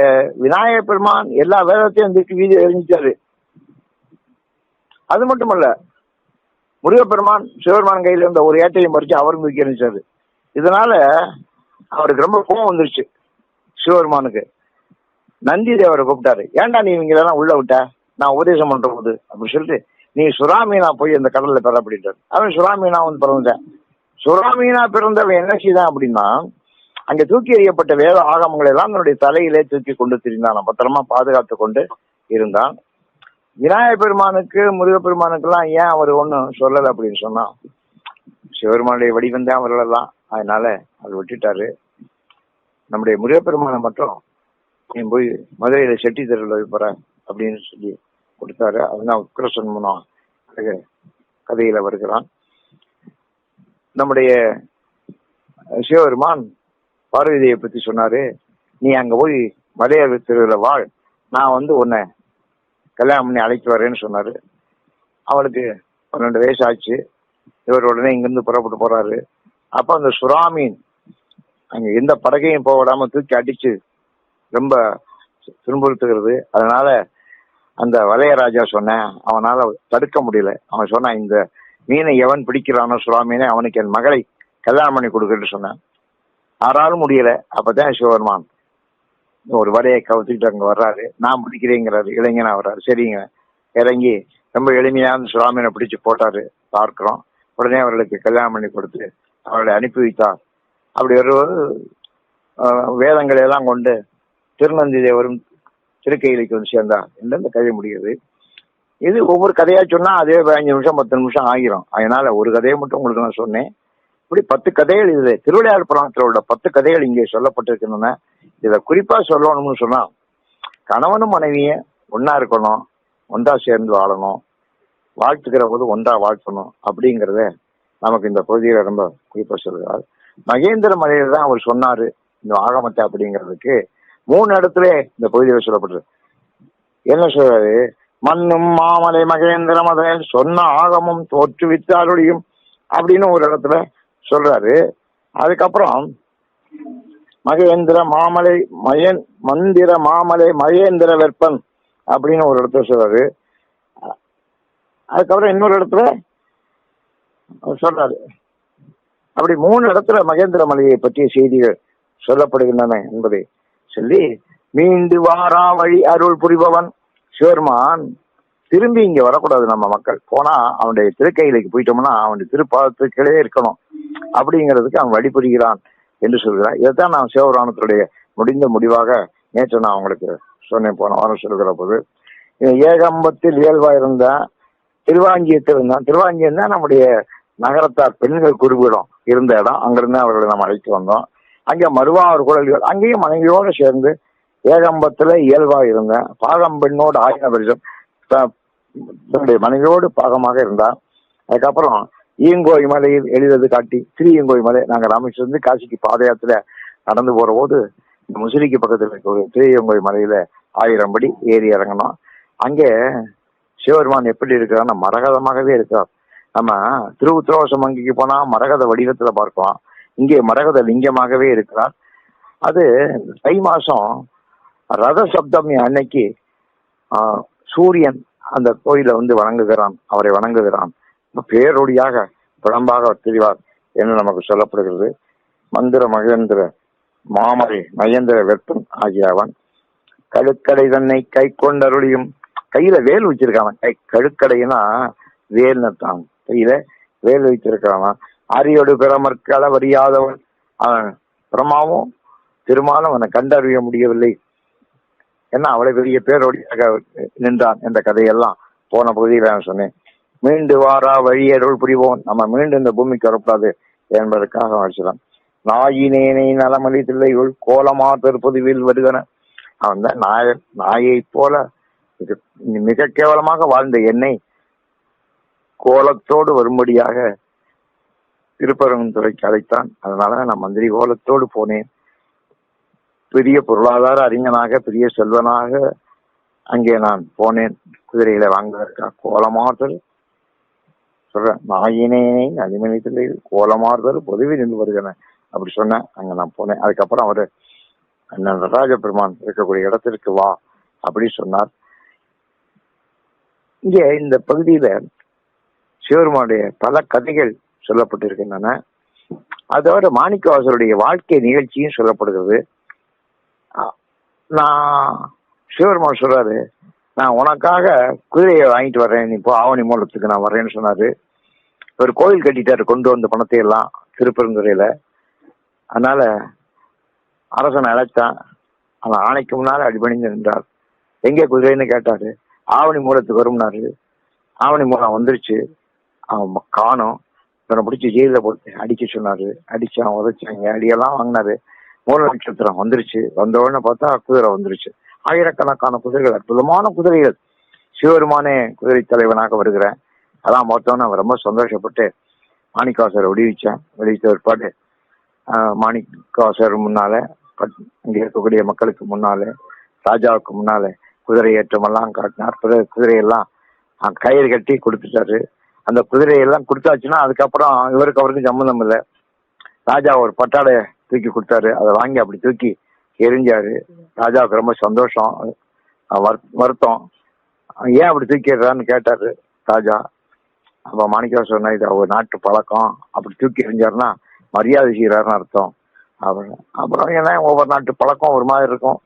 விநாயகப் பெருமான் எல்லா வேதத்தையும் தூக்கி வீதி எரிஞ்சிட்டாரு. அது மட்டுமல்ல, முருகப்பெருமான் சிவபெருமான் கையில இருந்த ஒரு ஏட்டையும் பறிச்சு அவரும் தூக்கி எரிஞ்சாரு. இதனால அவருக்கு ரொம்ப கோபம் வந்துருச்சு சிவபெருமானுக்கு. நந்தி தேவரை கூப்பிட்டாரு. ஏன்டா நீ இவங்களெல்லாம் உள்ள விட்ட, நான் உபதேசம் பண்ற போது அப்படின்னு சொல்லிட்டு, நீ சுறாமீனா போய் அந்த கடல்ல பெற அப்படின்ட்டாரு. அவன் சுறாமீனா வந்து பிறந்தேன். சுறாமீனா பிறந்தவன் என்ன செய்தான் அப்படின்னா, அங்க தூக்கி எறியப்பட்ட வேத ஆகமங்களை எல்லாம் தன்னுடைய தலையிலே தூக்கி கொண்டு திரிந்தான், பத்திரமா பாதுகாத்து கொண்டு இருந்தான். விநாயகர் பெருமானுக்கு முருகப்பெருமானுக்கு எல்லாம் ஏன் அவர் ஒன்னும் சொல்லல அப்படின்னு சொன்னா, சிவபெருமானுடைய வடிவந்தான் அவர்கள் எல்லாம், அதனால அவர் விட்டுட்டாரு. நம்முடைய முருகப்பெருமானை மட்டும் நீ போய் மதுரையில செட்டி தெருவில் போற அப்படின்னு சொல்லி கொடுத்தாரு. அதுதான் உக்கிரசன்மனம் கதையில வருகிறான். நம்முடைய சிவபெருமான் பார்வதியை பத்தி சொன்னாரு, நீ அங்க போய் மலையாள தெருவில் வாழ், நான் உன்னை கல்யாணம் பண்ணி அழைத்து வரேன்னு சொன்னாரு. அவளுக்கு 12 வயசு ஆச்சு. இவர் உடனே இங்கிருந்து புறப்பட்டு போறாரு. அப்ப அந்த சுறாமீன் அங்க எந்த படகையும் போக விடாம தூக்கி அடிச்சு ரொம்ப துன்புறுத்துகிறது. அதனால அந்த வளையராஜா சொன்னேன், அவனால தடுக்க முடியல. அவன் சொன்னான், இந்த மீனை எவன் பிடிக்கிறானோ சுறாமீனை, அவனுக்கு என் மகளை கல்யாணம் பண்ணி கொடுக்கன்னு சொன்னேன். ஆறாலும் முடியல. அப்பதான் சிவபெருமான் ஒரு வலையை கவுத்துக்கிட்டு அங்க வர்றாரு. நான் பிடிக்கிறேங்கிறாரு, இளைஞனா வர்றாரு. சரிங்க, இறங்கி ரொம்ப எளிமையான சுறாமீனை பிடிச்சு போட்டாரு பார்க்கிறோம். உடனே அவர்களுக்கு கல்யாணம் பண்ணி கொடுத்து அவர்களை அனுப்பி வைத்தார். அப்படி ஒரு வேதங்களை எல்லாம் கொண்டு திருநந்தி தேவரும் திருக்கையிலைக்கு வந்து சேர்ந்தார் என்று அந்த கதை முடியுது. இது ஒவ்வொரு கதையா சொன்னா அதே 15 நிமிஷம் 10 நிமிஷம் ஆகிரும். அதனால ஒரு கதையை மட்டும் உங்களுக்கு நான் சொன்னேன். இப்படி 10 கதைகள் இதுல திருவிளையாடல் புராணத்தில் உள்ள 10 கதைகள் இங்கே சொல்லப்பட்டிருக்கின்றன. இதை குறிப்பா சொல்லணும்னு சொன்னா, கணவனும் மனைவிய ஒன்னா இருக்கணும், ஒன்றா சேர்ந்து வாழணும், வாழ்த்துக்கிற போது ஒன்றா வாழ்த்தணும் அப்படிங்கிறத நமக்கு இந்த பகுதியில ரொம்ப குறிப்பா சொல்கிறார். மகேந்திர மலையில தான் அவர் சொன்னாரு இந்த ஆகமத்தை அப்படிங்கிறதுக்கு 3 இடத்துல இந்த பகுதியில சொல்லப்பட்டது. என்ன சொல்றாரு, மண்ணும் மாமலை மகேந்திர மலையில் சொன்ன ஆகமும் தோற்றுவித்தாருடையும் அப்படின்னு ஒரு இடத்துல சொல்றாரு. அதுக்கப்புறம் மகேந்திர மாமலை மந்திர மாமலை மகேந்திர வெப்பன் அப்படின்னு ஒரு இடத்துல சொல்றாரு. அதுக்கப்புறம் இன்னொரு இடத்துல சொல்றாரு. அப்படி 3 இடத்துல மகேந்திர மலையை பற்றிய செய்திகள் சொல்லப்படுகின்றன என்பதை சொல்லி, மீண்டு வாரா வழி அருள் புரிபவன் சிவருமான் திரும்பி இங்க வரக்கூடாது. நம்ம மக்கள் போனா அவனுடைய திருக்கையிலைக்கு போயிட்டோம்னா அவனுடைய திருப்பாதத்துக்களே இருக்கணும் அப்படிங்கிறதுக்கு அவன் வழி புரிகிறான் என்று சொல்கிறான். இதைத்தான் நான் சிவபுராணத்துடைய முடிந்த முடிவாக நேற்று நான் அவங்களுக்கு சொன்னேன், போன வாரம் சொல்கிற போது. ஏகம்பத்தில் இயல்பா இருந்த திருவாஞ்சியத்தில் இருந்தான். திருவாஞ்சியம் தான் நம்முடைய நகரத்தார் பெண்கள் குறிப்பிடம் இருந்த இடம். அங்கிருந்து அவர்களை நம்ம அழைத்து வந்தோம். அங்கே மறுவார் குழல்கள், அங்கேயும் மனைவியோடு சேர்ந்து ஏகம்பத்துல இயல்பா இருந்தேன். பாகம் பெண்ணோடு ஆயின வருஷம் தன்னுடைய மனைவியோடு பாகமாக இருந்தார். அதுக்கப்புறம் ஈங்கோய் மலையில் எழுதது காட்டி ஈங்கோய் மலை, நாங்க ராமேஸ்வரம் காசிக்கு பாத யாத்திரை நடந்து போற போது இந்த முசிறிக்கு பக்கத்தில் இருக்க ஒரு ஈங்கோய் மலையில 1000 படி ஏறி இறங்கணும். அங்கே சிவபெருமான் எப்படி இருக்கிறார்னா மரகதமாகவே இருக்கிறார். நம்ம திருவுத்திரவசம் வங்கிக்கு போனா மரகத வடிவத்துல பார்க்கலாம், இங்கே மரகத லிங்கமாகவே இருக்கிறார். அது தை மாசம் ரத சப்தமி அன்னைக்கு சூரியன் அந்த கோயில வணங்குகிறான், அவரை வணங்குகிறான். பேரொடியாக புலம்பாக தெரிவார் என்று நமக்கு சொல்லப்படுகிறது. மந்திர மகேந்திர மாமலை மகேந்திர வெப்பன் ஆகிய அவன் கழுக்கடை தன்னை கை கொண்டருளியும், கையில வேல் வச்சிருக்கான். கழுக்கடைனா வேல் நட்டான், கையில வேல் வைத்திருக்கான். அரியோடு பிறமற்கு அளவறியாதவன் அவன், பிரமாவும் திருமாலும் அவனை கண்டறிய முடியவில்லை. ஏன்னா அவளை பெரிய பேரோடியாக நின்றான் என்ற கதையெல்லாம் போன பகுதியில் நான் சொன்னேன். மீண்டு வாரா வழியருள் புரிவோன், நம்ம மீண்டும் இந்த பூமிக்கு வரக்கூடாது என்பதற்காக வச்சுதான். நாயினேனை நலமளி தில்லையுள் கோலமா திருப்பதிவில் வருகன, அவன் தான் நாயை போல மிக கேவலமாக வாழ்ந்த என்னை கோலத்தோடு வரும்படியாக திருப்பரங்குன்றுறைக்கு அழைத்தான். அதனால நான் மந்திரி கோலத்தோடு போனேன். பெரிய பொருளாதார அறிஞனாக பெரிய செல்வனாக அங்கே நான் போனேன், குதிரையில வாங்குவதற்காக. கோலமாறுதல் சொல்றேன், நாயினே அலிமணித்தில்லை கோலமாறுதல் பொதுவில் நின்று வருகிறேன் அப்படி சொன்னேன். அங்க நான் போனேன். அதுக்கப்புறம் அவரு அண்ணன் நடராஜ பெருமான் இருக்கக்கூடிய இடத்திற்கு வா அப்படி சொன்னார். இங்கே இந்த பகுதியில சிவபெருமானுடைய பல கதைகள் சொல்லப்பட்டிருக்கின்றன. அதோட மாணிக்கவாசருடைய வாழ்க்கை நிகழ்ச்சியும் சொல்லப்படுகிறது. நான் சிவபெருமான் சொல்றாரு, நான் உனக்காக குதிரையை வாங்கிட்டு வர்றேன், நீ இப்போ ஆவணி மூலத்துக்கு நான் வர்றேன்னு சொன்னாரு. ஒரு கோயில் கட்டிட்டாரு, கொண்டு வந்த பணத்தை எல்லாம் திருப்பெருந்துறையில. அதனால அரசன் அழைத்தான். அவன் ஆணைக்கு முன்னால அடிபணிந்து நின்றார். எங்கே குதிரைன்னு கேட்டாரு. ஆவணி மூலத்துக்கு வரும்னாரு. ஆவணி மூலம் வந்துருச்சு. அவன் காணும். இவனை பிடிச்சி ஜெயில போட்டு அடிக்க சொன்னாரு. அடிச்சான், உதச்சாங்க, அடியெல்லாம் வாங்கினாரு. மூல நட்சத்திரம் வந்துருச்சு. வந்த உடனே பார்த்தா குதிரை வந்துருச்சு. ஆயிரக்கணக்கான குதிரைகள், அற்புதமான குதிரைகள். சிவபெருமானே குதிரை தலைவனாக வருகிறேன். அதான் பார்த்தோன்னு அவன் ரொம்ப சந்தோஷப்பட்டு மாணிக்கவாசரை விடுவிச்சான். விடுவித்த ஏற்பாடு மாணிக்கவாசர் முன்னால, இங்கே இருக்கக்கூடிய மக்களுக்கு முன்னால, ராஜாவுக்கு முன்னால குதிரை ஏற்றமெல்லாம் காட்டினார். குதிரையெல்லாம் கயிறு கட்டி கொடுத்துட்டாரு. அந்த குதிரையெல்லாம் கொடுத்தாச்சுன்னா அதுக்கப்புறம் இவருக்கு அவருக்கும் சம்மந்தம் இல்லை. ராஜா ஒரு பட்டாடை தூக்கி கொடுத்தாரு. அதை வாங்கி அப்படி தூக்கி எரிஞ்சாரு. ராஜாவுக்கு ரொம்ப சந்தோஷம், வருத்தம். ஏன் அப்படி தூக்கிடுறான்னு கேட்டாரு ராஜா. அப்ப மாணிக்கவாசர் சொன்னா, இது ஒரு நாட்டு பழக்கம், அப்படி தூக்கி எறிஞ்சாருன்னா மரியாதை செய்யறாருன்னு அர்த்தம். அப்புறம் ஏன்னா ஒவ்வொரு நாட்டு பழக்கம் ஒரு மாதிரி இருக்கும்,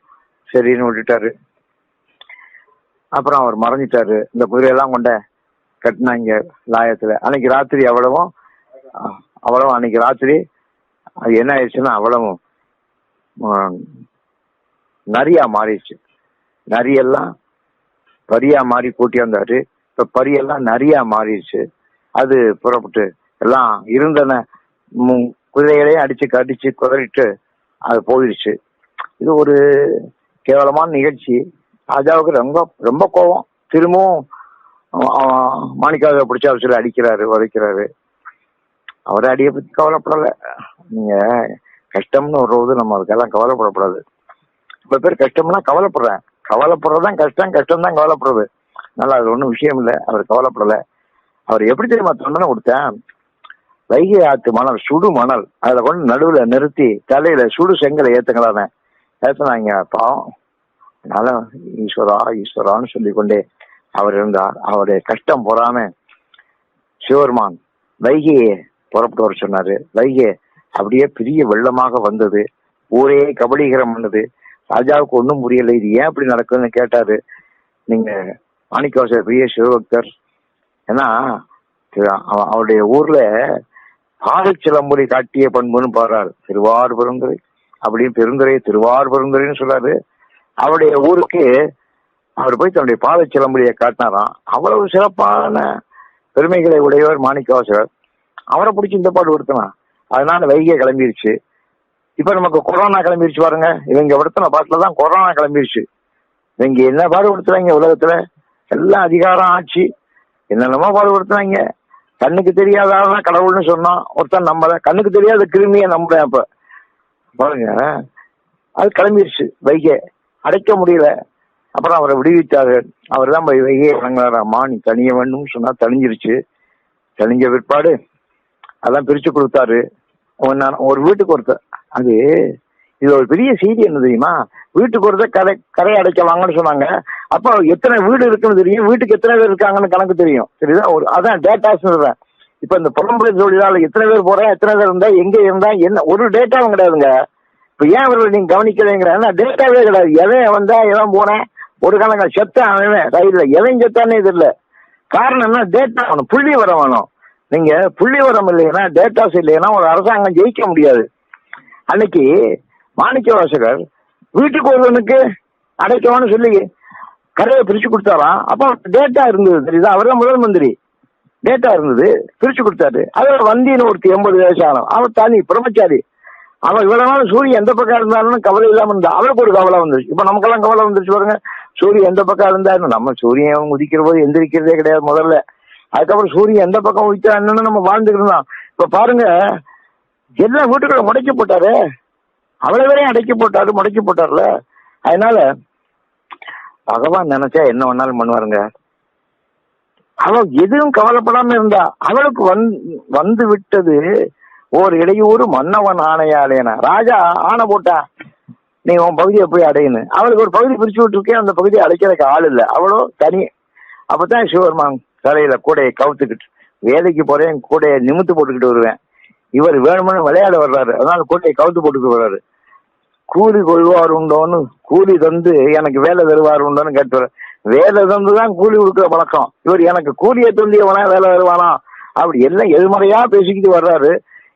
சரின்னு விட்டுட்டாரு. அப்புறம் அவர் மறைஞ்சிட்டாரு. இந்த குதிரையெல்லாம் கொண்ட கட்டினாங்க லாயத்துல. அன்னைக்கு ராத்திரி அவ்வளவும் அன்னைக்கு ராத்திரி அது என்ன ஆயிடுச்சுன்னா அவ்வளவும் நரியா மாறிடுச்சு. நரியெல்லாம் பரியா மாறி கூட்டி வந்தாரு. இப்ப பரியெல்லாம் நரியா மாறிடுச்சு. அது புறப்பட்டு எல்லாம் இருந்தன குதிரைகளையும் அடிச்சு குதறிட்டு அது போயிடுச்சு. இது ஒரு கேவலமான நிகழ்ச்சி. ராஜாவுக்கு ரொம்ப ரொம்ப கோபம். திரும்பவும் மாணிக்காவை பிடிச்ச அவசியம் அடிக்கிறாரு, உதைக்கிறாரு. அவரை அடியை பத்தி கவலைப்படலை. நீங்க கஷ்டம்னு வருவது நம்ம அதுக்கெல்லாம் கவலைப்படக்கூடாது. சில பேர் கஷ்டம்னா கவலைப்படுறதுதான் கஷ்டம், கஷ்டம் தான் கவலைப்படுறது. அதனால அது ஒன்றும் விஷயம் இல்லை. அவர் கவலைப்படலை. அவர் எப்படி தெரியுமா தண்டனை கொடுத்தேன்? வைகை ஆத்து மணல், சுடு மணல், அதுல கொண்டு நடுவுல நிறுத்தி தலையில சுடு செங்கலை ஏத்துங்களானே ஏத்துனாங்க. பாவம். அதனால ஈஸ்வரான்னு சொல்லிக்கொண்டே அவர் இருந்தார். அவருடைய கஷ்டம் பொறாம சிவபெருமான் வைகையை புறப்பட்டு வர சொன்னாரு. வைகை அப்படியே பெரிய வெள்ளமாக வந்தது. ஊரே கபலீகரம் பண்ணது. ராஜாவுக்கு ஒன்றும் புரியல, இது ஏன் இப்படி நடக்குதுன்னு கேட்டாரு. நீங்க மாணிக்கவாசர் பெரிய சிவபக்தர். ஏன்னா அவருடைய ஊர்ல பாதச்சிலம்புரை காட்டிய பண்புன்னு பாடுறாரு. திருவார் பெருந்துறை அப்படின்னு பெருந்துறை திருவார் பெருந்துறைன்னு சொல்றாரு. அவருடைய ஊருக்கு அவர் போய் தன்னுடைய பாதச்சிலம்புரையை காட்டினாராம். அவ்வளவு சிறப்பான பெருமைகளை உடையவர் மாணிக்கவாசகர். அவரை பிடிச்சி இந்த பாடு கொடுத்தனா. அதனால வைகை கிளம்பிருச்சு. இப்ப நமக்கு கொரோனா கிளம்பிருச்சு பாருங்க. இவங்க படுத்தின பாட்டுலதான் கொரோனா கிளம்பிருச்சு. இவங்க என்ன பாடுபடுத்துறாங்க உலகத்துல? எல்லாம் அதிகாரம், ஆட்சி, என்னென்னமோ பாடுபடுத்துறாங்க. கண்ணுக்கு தெரியாதான் கடவுள்னு சொன்னான் ஒருத்தன் நம்பல. கண்ணுக்கு தெரியாத கிருமியை நம்புறேன். அப்ப பாருங்க, அது கிளம்பிருச்சு. வைகை அடைக்க முடியல. அப்புறம் அவரை விடுவித்தாரு. அவர் தான் வைகையை வணங்கினாராமா. நீ தனிய வேண்டும்னு சொன்னா தனிஞ்சிருச்சு. தனிஞ்ச பிற்பாடு அதான் பிரிச்சு கொடுத்தாரு. ஒரு வீட்டுக்கு ஒருத்தர், அது இது ஒரு பெரிய செய்தி என்ன தெரியுமா? வீட்டுக்கு ஒருத்தர் கரை அடைக்கலாங்கன்னு சொன்னாங்க. அப்ப எத்தனை வீடு இருக்குன்னு தெரியும், வீட்டுக்கு எத்தனை பேர் இருக்காங்கன்னு கணக்கு தெரியும். சரிதா? அதான் டேட்டாஸ். இப்ப இந்த புலம்பெயர் தொழிலாளர் எத்தனை பேர் போறேன், எத்தனை பேர் இருந்தா, எங்க இருந்தா, என்ன, ஒரு டேட்டாவும் கிடையாதுங்க. இப்ப ஏன் அவர்கள் நீங்க கவனிக்கிறீங்கிற டேட்டாவே கிடையாது. எவன் வந்தா எவன் போனேன், ஒரு கணக்கு செத்தான் அவன் ரயில்ல, எவன் செத்தானே தெரியல. காரணம் என்ன? டேட்டா வேணும், புள்ளி வரம் வேணும். நீங்க புள்ளி வரம் இல்லைன்னா, டேட்டாஸ் இல்லைன்னா ஒரு அரசாங்கம் ஜெயிக்க முடியாது. அன்னைக்கு மாணிக்கவாசகர் வீட்டுக்கு ஒருவனுக்கு அடைக்கவான்னு சொல்லி கரையை பிரிச்சு கொடுத்தாராம். அப்போ டேட்டா இருந்தது. தெரியுதா? அவர் தான் முதல் மந்திரி. டேட்டா இருந்தது, பிரிச்சு கொடுத்தாரு. அதுல வந்தின்னு ஒருத்தி 80 வயசு ஆனவன். அவன் தனி பிரம்மச்சாரி. அவன் இவ்வளவு நாள் சூரியன் எந்த பக்கம் இருந்தாலும் கவலை இல்லாம இருந்தா. அவருக்கு ஒரு கவலை வந்துருச்சு. இப்ப நமக்கெல்லாம் கவலை வந்துருச்சு பாருங்க. சூரியன் எந்த பக்கம் இருந்தாலும் நம்ம சூரியன் உதிக்கிற போது எந்திரிக்கிறதே கிடையாது முதல்ல. அதுக்கப்புறம் சூரியன் எந்த பக்கம் உதிச்சா என்னன்னு நம்ம வாழ்ந்துக்கிட்டு இருந்தோம். இப்ப பாருங்க, எல்லா வீட்டுக்குள்ள முடக்கி போட்டாரு. அவ்வளவு வரையும் அடக்கி போட்டாரு, முடக்கி போட்டார்ல. அதனால பகவான் நினைச்சா என்ன வேணாலும் பண்ணுவாருங்க. அவள் எதுவும் கவலைப்படாம இருந்தா. அவளுக்கு வந்து விட்டது ஓர் இடையூறு மன்னவன் ஆணையாளேனா. ராஜா ஆணை போட்டா, நீ உன் பகுதியை போய் அடையணு. அவளுக்கு ஒரு பகுதி பிரிச்சு விட்டுருக்கேன், அந்த பகுதியை அடைக்கிறதுக்கு ஆள் இல்லை. அவளோ தனி. அப்பதான் சிவபெருமான் தலையில கூடையை கவுத்துக்கிட்டு, வேலைக்கு போறேன் கூடையை நிமித்து போட்டுக்கிட்டு வருவேன். இவர் வேணும்னு விளையாட வர்றாரு, அதனால கூடையை கவுத்து போட்டுக்கிட்டு வர்றாரு. கூலி கொள்வார் உண்டோன்னு, கூலி தந்து எனக்கு வேலை தருவார் உண்டோன்னு கேட்டுவார். வேலை தந்துதான் கூலி கொடுக்குற பழக்கம். இவர் எனக்கு கூலியை தந்து எவனா வேலை வருவானா அப்படி எல்லாம் எதிர்மறையா பேசிக்கிட்டு வர்றாரு.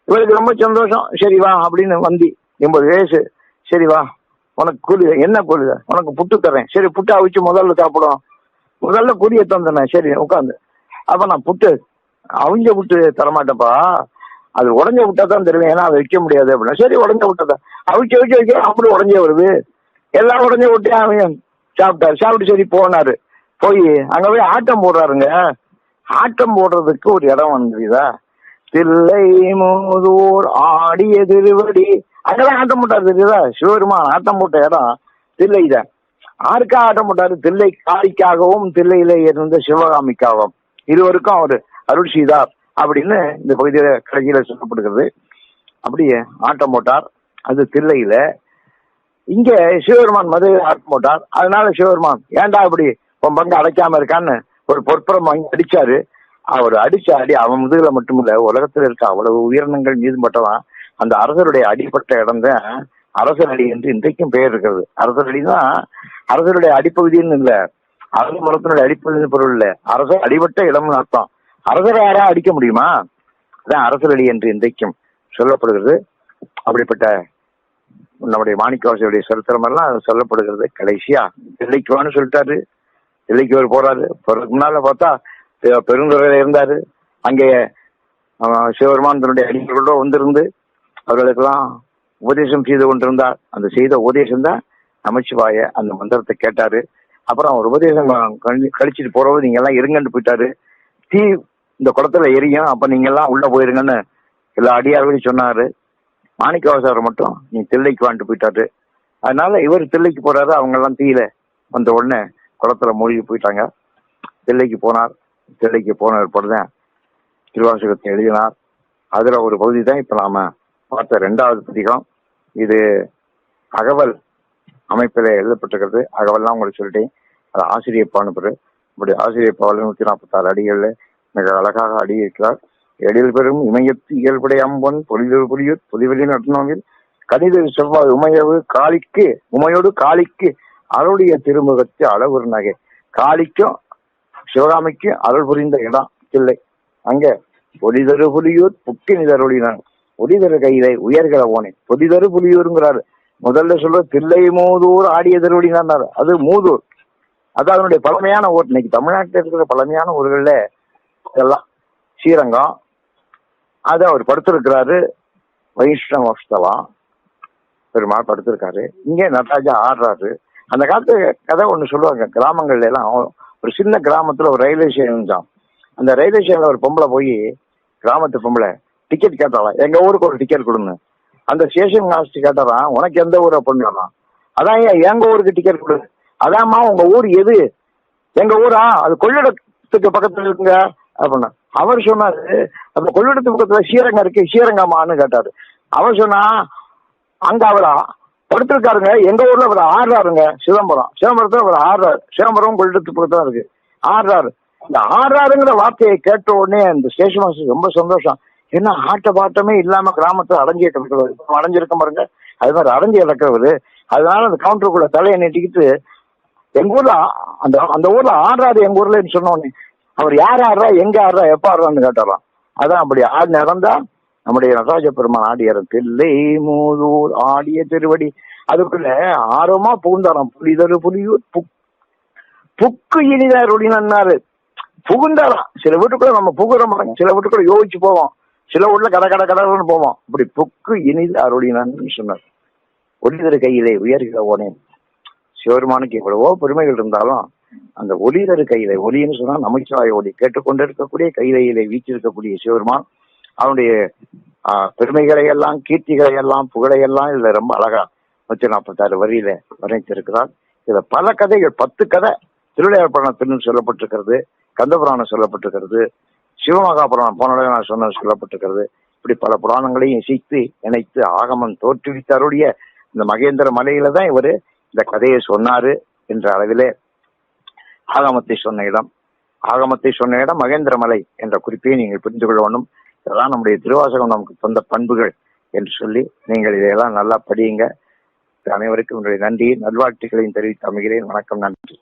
இவருக்கு ரொம்ப சந்தோஷம். சரி வா அப்படின்னு வந்தி 80 வயசு. சரி வா, உனக்கு கூலி என்ன கூலி? உனக்கு புட்டு தர்றேன். சரி புட்டு அவிச்சு முதல்ல சாப்பிடும். முதல்ல கூலியை தந்தேன். சரி உட்காந்து. அப்ப நான் புட்டு அவிஞ்ச புட்டு தரமாட்டேப்பா, அது உடஞ்ச விட்டா தான் தருவேன், ஏன்னா அதை வைக்க முடியாது அப்படின்னா. சரி உடஞ்ச விட்டதான் அவிச்சு வச்சு வைக்க அப்படி உடஞ்சே வருது. எல்லாம் உடஞ்ச விட்டு அவன் சாப்பிட்டாரு. சாப்பிட்டு சரி போனாரு. போய் அங்க போய் ஆட்டம் போடுறாருங்க. ஆட்டம் போடுறதுக்கு ஒரு இடம் வந்துதா, தில்லை மூதூர் ஆடிய திருவடி, அங்கதான் ஆட்டம் போட்டாரு. தெரியுதா, சிவபெருமான் ஆட்டம் போட்ட இடம் தில்லை தான். யாருக்கா ஆட்டம் போட்டாரு? தில்லை காளிக்காகவும் தில்லையில இருந்த சிவகாமிக்காகவும் இருவருக்கும் அவர் அருள் செய்தார் அப்படின்னு இந்த பகுதியில கடைசியில சொல்லப்படுகிறது. அப்படியே ஆட்டம் போட்டார். அது தில்லையில. இங்க சிவபெருமான் மதுரை ஆட்டம் போட்டார். அதனால சிவபெருமான் ஏன்டா இப்படி உன் பங்கு அடைக்காம இருக்கான்னு ஒரு பொற்புறம் வாங்கி அடிச்சாரு. அவர் அடிச்ச அடி அவன் முதுகுல மட்டும் இல்ல, உலகத்துல இருக்க அவ்வளவு உயிரினங்கள் மீது பட்டதான். அந்த அரசருடைய அடிப்பட்ட இடம் தான் அரசர் அடி என்று இன்றைக்கும் பெயர் இருக்கிறது. அரசர் அடிதான் அரசருடைய அடிப்பகுதின்னு இல்ல, அரசு மரத்தினுடைய அடிப்பகுதின்னு பொருள் இல்ல, அரசர் அடிபட்ட இடம்னு அர்த்தம். அரசரை யாரா அடிக்க முடியுமா? அதான் அரசர் அடி என்று இன்றைக்கும் சொல்லப்படுகிறது. அப்படிப்பட்ட நம்முடைய மாணிக்கவாசருடைய சரித்திரம் எல்லாம் சொல்லப்படுகிறது. கடைசியா தில்லைக்குவான்னு சொல்லிட்டாரு. தில்லைக்கு அவர் போறாரு. போறதுக்கு முன்னால பார்த்தா பெருந்துறையில இருந்தாரு. அங்கே சிவபெருமான் தன்னுடைய அடிகளோட வந்திருந்து அவர்களுக்கெல்லாம் உபதேசம் செய்து கொண்டிருந்தார். அந்த செய்த உபதேசம் தான் நமச்சிவாய. அந்த மந்திரத்தை கேட்டாரு. அப்புறம் அவர் உபதேசம் கழிச்சிட்டு போறவது நீங்க எல்லாம் இருங்கன்னு போயிட்டாரு. தீ இந்த குளத்துல எரியும், அப்ப நீங்க எல்லாம் உள்ள போயிருங்கன்னு எல்லா அடியார்களையும் சொன்னாரு. மாணிக்கவாசகர் மட்டும் நீ தில்லைக்கு வாங்கிட்டு போயிட்டாரு. அதனால இவர் தில்லைக்கு போறாரு. அவங்க எல்லாம் தீயில வந்த உடனே குளத்துல மூழ்கி போயிட்டாங்க. தில்லைக்கு போனார். தில்லைக்கு போன ஏற்படுதான் திருவாசகத்தை எழுதினார். அதுல ஒரு பகுதி தான் இப்ப நாம பார்த்த 2வது பதிகம். இது அகவல் அமைப்பில எழுதப்பட்டிருக்கிறது. அகவல்லாம் உங்களுக்கு சொல்லிட்டேன். அது ஆசிரியப்பான்னு பேரு. இப்படி ஆசிரியப்பாவில் 146 அடிகள்ல மிக அழகாக அடி இருக்கிறார். எழில் பெறும் இமயத்து இயல்புடைய அம்பன் பொலிதொரு புலியூர் புலிவெளி நட்னோவில் கணித செவ்வாய் உமையவு காளிக்கு உமையோடு காளிக்கு அருளுடைய திருமுகத்து அளவுறு நகை. காளிக்கும் சிவகாமிக்கும் அருள் புரிந்த இடம் தில்லை. அங்க பொலிதரு புலியூர் புக்கி நிதருளினான் ஒளிதரு கையிலை உயர்கிற ஓனே. பொலிதரு புலியூருங்கிறாரு. முதல்ல சொல்ற தில்லை மூதூர் ஆடிய திருவடினார். அது மூதூர், அது அதனுடைய பழமையான ஊர். இன்னைக்கு தமிழ்நாட்டில் இருக்கிற பழமையான ஊர்கள்ல எல்லாம் ஸ்ரீரங்கம், அது அவர் படுத்திருக்கிறாரு. வைஷ்ணவஸ்தலம் பெருமாள் படுத்திருக்காரு. இங்கே நடராஜா ஆடுறாரு. அந்த காலத்து கதை ஒண்ணு சொல்லுவாங்க. கிராமங்கள்ல எல்லாம் ஒரு சின்ன கிராமத்துல ஒரு ரயில்வே ஸ்டேஷன் தான். அந்த ரயில்வே ஸ்டேஷன்ல ஒரு பொம்பளை போய், கிராமத்து பொம்பளை டிக்கெட் கேட்டாலாம், எங்க ஊருக்கு ஒரு டிக்கெட் கொடுங்க. அந்த ஸ்டேஷன் மாஸ்டர் கேட்டாரான், உனக்கு எந்த ஊரை பொண்ணுலாம்? அதான் எங்க ஊருக்கு டிக்கெட் கொடு. அதாம்மா உங்க ஊர் எது? எங்க ஊரா? அது கொள்ளிடத்துக்கு பக்கத்துல இருக்குங்க அப்படின்னா. அவர் சொன்னாரு, அந்த கொள்ளிடத்து பக்கத்துல ஸ்ரீரங்கம் இருக்கு, ஸ்ரீரங்கம்மான்னு கேட்டாரு. அவர் சொன்னா, அங்க அவரா படுத்திருக்காருங்க, எங்க ஊர்ல அவர் ஆடுறாருங்க, சிதம்பரத்துல அவர் ஆடுறாரு. சிதம்பரம் கொள்ளிடத்து பக்கத்துல இருக்கு, ஆடுறாரு. இந்த ஆடுறாருங்கிற வார்த்தையை கேட்ட உடனே அந்த ஸ்டேஷன் மாஸ்டர் ரொம்ப சந்தோஷம். ஏன்னா ஆட்ட பாட்டமே இல்லாம கிராமத்துல அடைஞ்சே கிடக்கிறவர், அடைஞ்சிருக்க பாருங்க, அது மாதிரி அடைஞ்சு கிடக்கிறவர். அதனால அந்த கவுண்டருக்குள்ள தலையை நீட்டிக்கிட்டு, எங்க ஊர்ல அந்த ஊர்ல ஆடுறாரு எங்க ஊர்ல சொன்ன உடனே, அவர் யார் ஆடுறா, எங்க ஆடுறா, எப்ப ஆடுறான்னு கேட்டாராம். அதான் அப்படி ஆடு நடந்தா நம்முடைய நடராஜ பெருமான் ஆடியார் தில்லை மூதூர் ஆடிய திருவடி. அதுக்குள்ள ஆர்வமா புகுந்தாராம். புலிதரு புலியூர் புக்கு இனிதார் அப்படின்னாரு. புகுந்தாராம். சில வீட்டுக்குள்ள நம்ம புகுறோம், சில வீட்டுக்குள்ள யோசிச்சு போவோம், சில வீட்டுல கடன்னு போவோம். இப்படி புக்கு இனிது அருளினான்னு சொன்னார். ஒளிதரு கையிலே உயர்கிற ஓனே. சிவபெருமானுக்கு எவ்வளவோ பெருமைகள் இருந்தாலும் அந்த ஒளிதரு கையிலே, ஒளின்னு சொன்னா நமச்சிவாய ஒளி, கேட்டுக்கொண்டு இருக்கக்கூடிய கையிலே வீச்சிருக்கக்கூடிய சிவபெருமான் அவனுடைய பெருமைகளை எல்லாம், கீர்த்திகளை எல்லாம், புகழை எல்லாம் இதுல ரொம்ப அழகா 146 வரியில வர்ணித்திருக்கிறார். இதுல பல கதைகள், 10 கதை திருவிளையாடல் புராணத்திலும் சொல்லப்பட்டிருக்கிறது, கந்தபுராணம் சொல்லப்பட்டிருக்கிறது, சிவமகாபுராணம் போன நான் சொன்ன சொல்லப்பட்டிருக்கிறது. இப்படி பல புராணங்களையும் இசைத்து இணைத்து ஆகமம் தோற்றுவித்தாருடைய இந்த மகேந்திர மலையில தான் இவரு இந்த கதையை சொன்னாரு என்ற அளவிலே ஆகமத்தை சொன்ன இடம் மகேந்திர மலை என்ற குறிப்பை நீங்கள் புரிந்து கொள்ள வேண்டும். இதெல்லாம் நம்முடைய திருவாசகம் நமக்கு சொந்த பண்புகள் என்று சொல்லி நீங்கள் இதையெல்லாம் நல்லா படியுங்க. அனைவருக்கும் என்னுடைய நன்றி நல்வாழ்த்துக்களையும் தெரிவித்து அமைகிறேன். வணக்கம், நன்றி.